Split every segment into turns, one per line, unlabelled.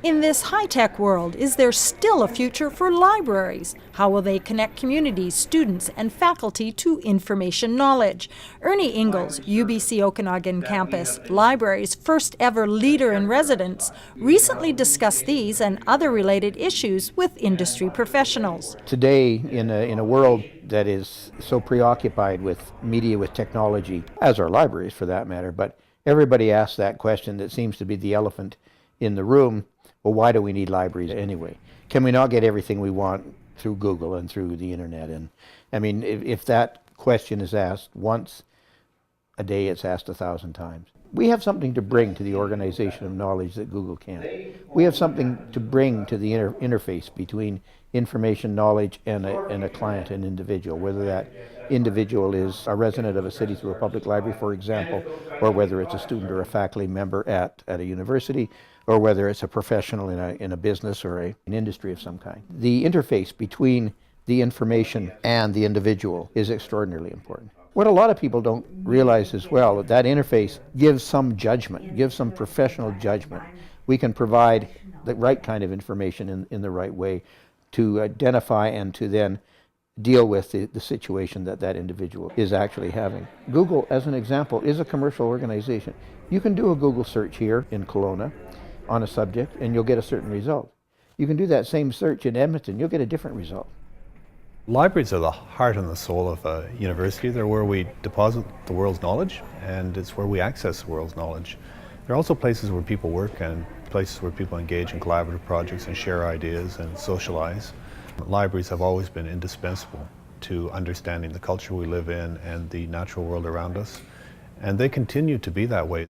In this high-tech world, is there still a future for libraries? How will they connect communities, students, and faculty to information knowledge? Ernie Ingalls, UBC Okanagan Campus Library's first ever leader in residence, recently discussed these and other related issues with industry professionals.
Today, in a world that is so preoccupied with media, with technology, as are libraries for that matter, but everybody asks that question that seems to be the elephant in the room. Well, why do we need libraries anyway? Can we not get everything we want through Google and through the internet? And I mean, if that question is asked once a day, it's asked 1,000 times. We have something to bring to the organization of knowledge that Google can't. We have something to bring to the interface between information knowledge and a client, an individual, whether that individual is a resident of a city through a public library, for example, or whether it's a student or a faculty member at a university, or whether it's a professional in a business or an industry of some kind. The interface between the information and the individual is extraordinarily important. What a lot of people don't realize as well, that interface gives some judgment, gives some professional judgment. We can provide the right kind of information in the right way to identify and to then deal with the situation that individual is actually having. Google, as an example, is a commercial organization. You can do a Google search here in Kelowna on a subject and you'll get a certain result. You can do that same search in Edmonton, you'll get a different result.
Libraries are the heart and the soul of a university. They're where we deposit the world's knowledge, and it's where we access the world's knowledge. They're also places where people work and places where people engage in collaborative projects and share ideas and socialize. Libraries have always been indispensable to understanding the culture we live in and the natural world around us, and they continue to be that way.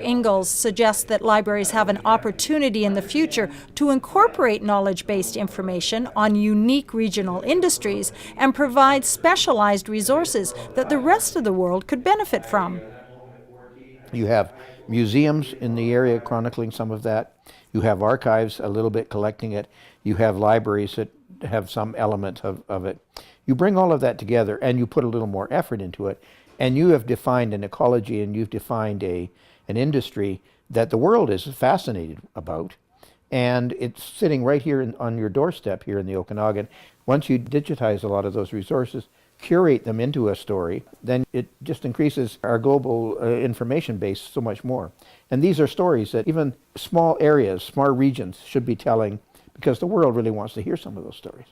Ingalls suggests that libraries have an opportunity in the future to incorporate knowledge-based information on unique regional industries and provide specialized resources that the rest of the world could benefit from.
You have museums in the area chronicling some of that. You have archives a little bit collecting it. You have libraries that have some element of it. You bring all of that together and you put a little more effort into it, and you have defined an ecology and you've defined an industry that the world is fascinated about, and it's sitting right here on your doorstep here in the Okanagan. Once you digitize a lot of those resources, curate them into a story, then it just increases our global information base so much more. And these are stories that even small areas, small regions should be telling, because the world really wants to hear some of those stories.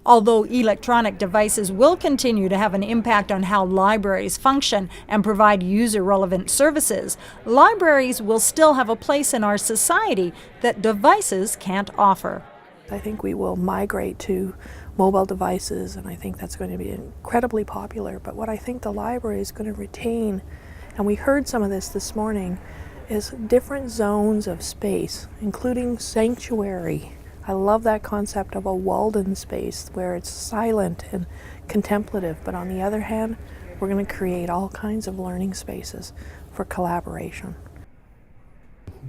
Although electronic devices will continue to have an impact on how libraries function and provide user-relevant services, libraries will still have a place in our society that devices can't offer.
I think we will migrate to mobile devices, and I think that's going to be incredibly popular. But what I think the library is going to retain, and we heard some of this morning, is different zones of space, including sanctuary. I love that concept of a walled-in space where it's silent and contemplative, but on the other hand, we're going to create all kinds of learning spaces for collaboration.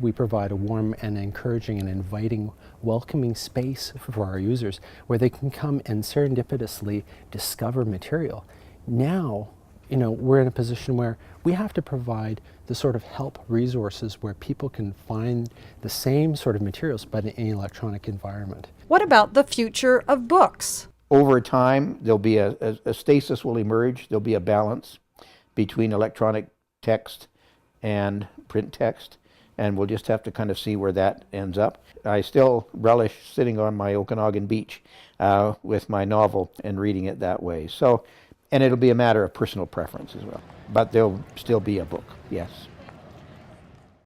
We provide a warm and encouraging and inviting, welcoming space for our users where they can come and serendipitously discover material. Now, we're in a position where we have to provide the sort of help resources where people can find the same sort of materials but in an electronic environment.
What about the future of books?
Over time, there'll be a stasis will emerge. There'll be a balance between electronic text and print text, and we'll just have to kind of see where that ends up. I still relish sitting on my Okanagan beach with my novel and reading it that way. And it'll be a matter of personal preference as well. But there'll still be a book, yes.